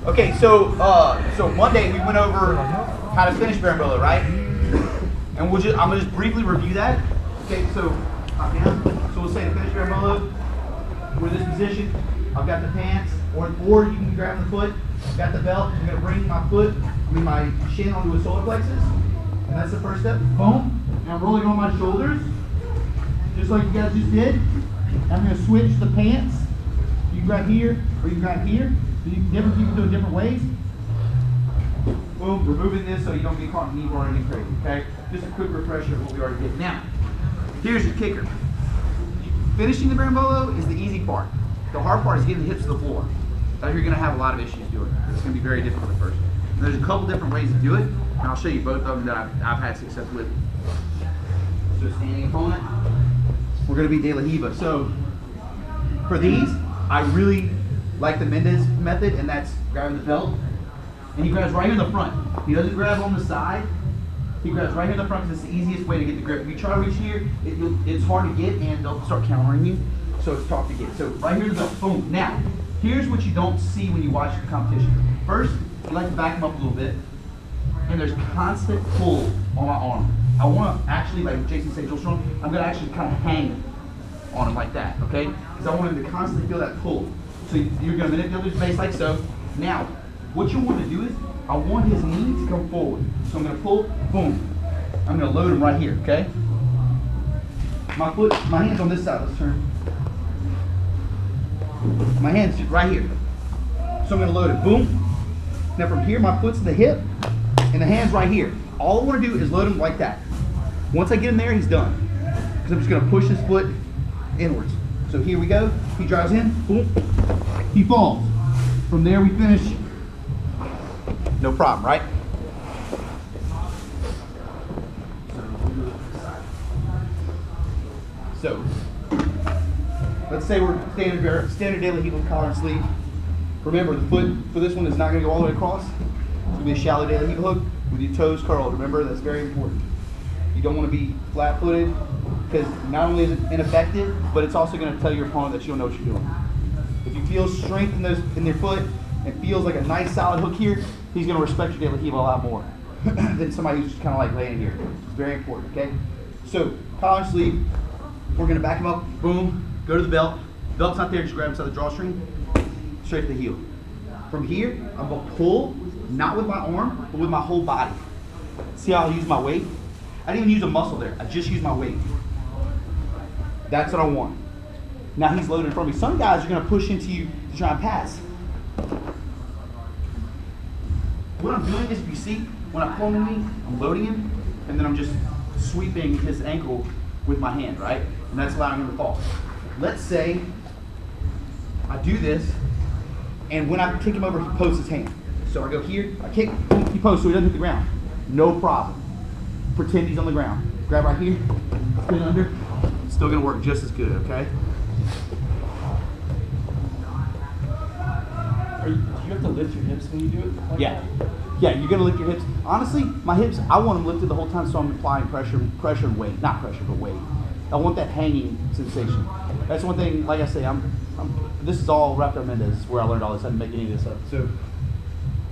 Okay, so Monday we went over how to finish Berimbolo, right? And I'm gonna just briefly review that. Okay, so hop down. So we'll say to finish Berimbolo, we're in this position. I've got the pants, or you can grab the foot. I've got the belt. I'm gonna bring my shin onto a solar plexus, and that's the first step. Boom. And I'm rolling on my shoulders, just like you guys just did. I'm gonna switch the pants. You grab here, or you grab here. Different people do it different ways. Boom, we're moving this so you don't get caught in knee bar or anything crazy, okay? Just a quick refresher of what we already did. Now, here's the kicker. Finishing the Berimbolo is the easy part. The hard part is getting the hips to the floor. That you're gonna have a lot of issues doing. It's gonna be very difficult at first. And there's a couple different ways to do it, and I'll show you both of them that I've had success with. So standing opponent, we're gonna be De La Hiva. So for these, I really like the Mendez method, and that's grabbing the belt. And he grabs right here in the front. He doesn't grab on the side. He grabs right here in the front because it's the easiest way to get the grip. If you try to reach here, it's hard to get, and they'll start countering you. So it's tough to get. So right here in the belt, boom. Now, here's what you don't see when you watch the competition. First, I like to back him up a little bit, and there's constant pull on my arm. I want to actually, like Jason said, Joel Strong, I'm going to actually kind of hang on him like that, okay? Because I want him to constantly feel that pull. So you're going to manipulate his base like so. Now, what you want to do is, I want his knee to come forward. So I'm going to pull, boom. I'm going to load him right here, okay? My hand's on this side, let's turn. My hand's right here. So I'm going to load it, boom. Now from here, my foot's to the hip, and the hand's right here. All I want to do is load him like that. Once I get him there, he's done. Because I'm just going to push his foot inwards. So here we go. He drives in, boom. He falls. From there, we finish. No problem, right? So, let's say we're standard De La Hiva collar and sleeve. Remember, the foot for this one is not going to go all the way across. It's going to be a shallow De La Hiva hook with your toes curled. Remember, that's very important. You don't want to be flat-footed because not only is it ineffective, but it's also going to tell your opponent that you don't know what you're doing. If you feel strength in their foot and feels like a nice solid hook here, he's going to respect your De La Hiva a lot more than somebody who's just kind of like laying here. It's very important, okay? So, collar and sleeve, we're going to back him up, boom, go to the belt. Belt's not there, just grab inside the drawstring, straight to the heel. From here, I'm going to pull, not with my arm, but with my whole body. See how I use my weight? I didn't even use a muscle there, I just use my weight. That's what I want. Now he's loaded in front of me. Some guys are going to push into you to try and pass. What I'm doing is, if you see, when I pull him in me, I'm loading him, and then I'm just sweeping his ankle with my hand, right? And that's allowing him to fall. Let's say I do this, and when I kick him over, he posts his hand. So I go here, I kick, boom, he posts so he doesn't hit the ground. No problem. Pretend he's on the ground. Grab right here, spin under. Still gonna work just as good, okay? Do you have to lift your hips when you do it? Like Yeah. Yeah, you're gonna lift your hips. Honestly, my hips, I want them lifted the whole time, so I'm applying pressure and weight. Not pressure, but weight. I want that hanging sensation. That's one thing, like I say, this is all Raptor Mendez. This is where I learned all this. I didn't make any of this up. So,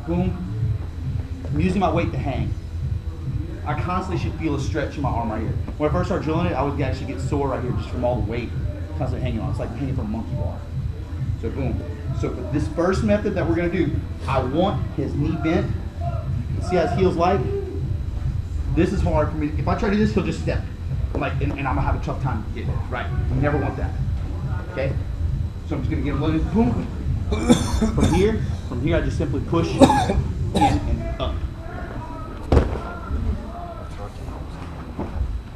boom. I'm using my weight to hang. I constantly should feel a stretch in my arm right here. When I first started drilling it, I would actually get sore right here just from all the weight constantly hanging on. It's like hanging from a monkey bar. So boom. So for this first method that we're gonna do, I want his knee bent. See how his heel's light? This is hard for me. If I try to do this, he'll just step. And I'm gonna have a tough time getting it. Right, you never want that. Okay? So I'm just gonna get him loaded, boom. From here I just simply push in and up.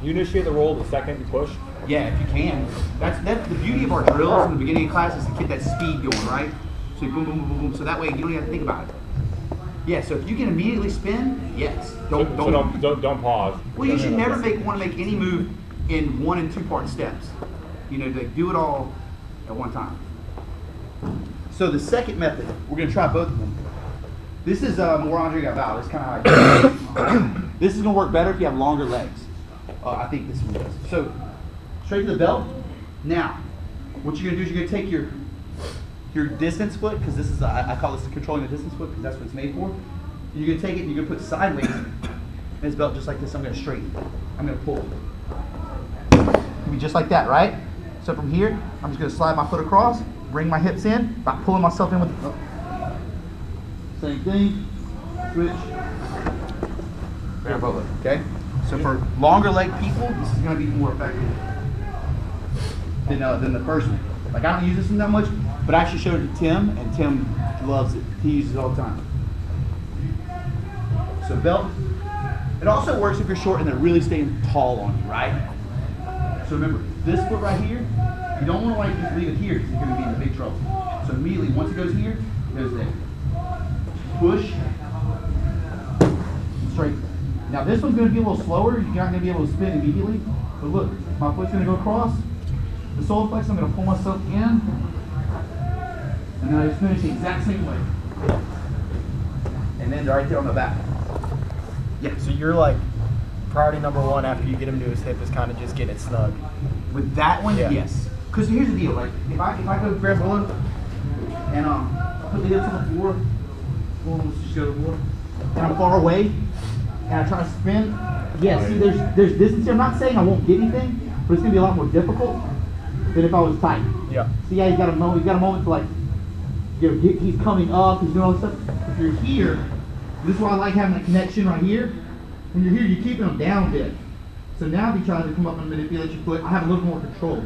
You initiate the roll the second you push? Yeah, if you can. That's the beauty of our drills in the beginning of class is to get that speed going, right? So boom, boom, boom, boom. So that way you don't even have to think about it. Yeah, so if you can immediately spin, yes. Don't pause. Well, you should never want to make any move in 1 and 2 part steps. You know, like do it all at one time. So the second method, we're going to try both of them. This is more Andre Galvao. It's kind of like this is going to work better if you have longer legs. I think this one does. So straight to the belt. Now, what you're going to do is you're going to take your distance foot, because this is, I call this controlling the distance foot because that's what it's made for. You're going to take it and you're going to put sideways in this belt just like this. I'm going to straighten. I'm going to pull. It'll be just like that, right? So from here, I'm just going to slide my foot across, bring my hips in, by pulling myself in with the, same thing, switch, berimbolo, okay? So for longer leg people, this is going to be more effective than the first one. Like I don't use this one that much, but I actually showed it to Tim, and Tim loves it. He uses it all the time. So belt. It also works if you're short and they're really staying tall on you, right? So remember, this foot right here, you don't want to like just leave it here because you're going to be in big trouble. So immediately, once it goes here, it goes there. Push, straight. Now this one's going to be a little slower. You're not going to be able to spin immediately. But look, my foot's going to go across. The solar flex, I'm going to pull myself in. And then I just finish the exact same way. And then right there on the back. Yeah. So you're like, priority number one after you get him to his hip is kind of just getting it snug. With that one, yeah. Yes. Because here's the deal, like if I go berimbolo and put the hips on the floor, let's just go to the floor, and I'm far away, and I try to spin, yeah, see there's distance here. I'm not saying I won't get anything, but it's gonna be a lot more difficult than if I was tight. Yeah. See how he's got a moment to like, he's coming up, he's doing all this stuff. If you're here, this is why I like having a connection right here. When you're here, you're keeping them down a bit. So now if he tries to come up and manipulate your foot, I have a little more control.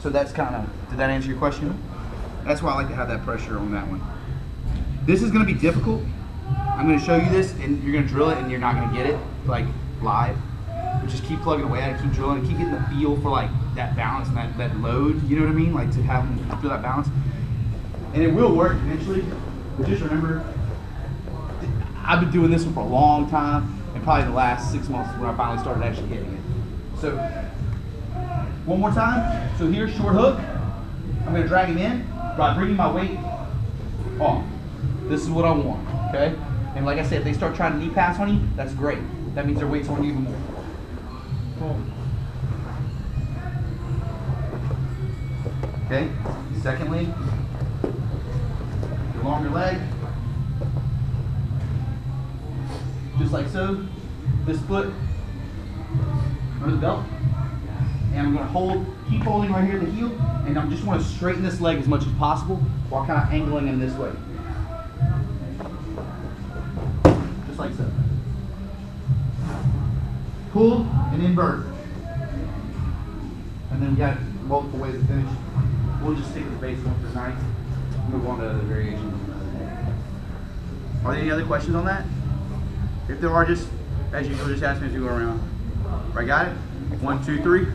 So that's kind of, did that answer your question? That's why I like to have that pressure on that one. This is going to be difficult. I'm going to show you this, and you're going to drill it, and you're not going to get it like live. But just keep plugging away at it, keep drilling, and keep getting the feel for like that balance and that load. You know what I mean? Like to have them feel that balance. And it will work eventually. But just remember, I've been doing this one for a long time, and probably the last 6 months when I finally started actually hitting it. So, one more time. So here's short hook. I'm going to drag him in by bringing my weight off. This is what I want, okay? And like I said, if they start trying to knee pass on you, that's great. That means their weight's on you even more. Okay, secondly, your longer leg. Just like so, this foot under the belt, and I'm going to keep holding right here at the heel, and I just want to straighten this leg as much as possible while kind of angling him this way. Just like so. Pull and invert. And then we got multiple ways to finish. We'll just stick with the base one for tonight. Move on to other variations. Are there any other questions on that? If there are, just as usual, just ask me as we go around. Right, got it? 1, 2, 3.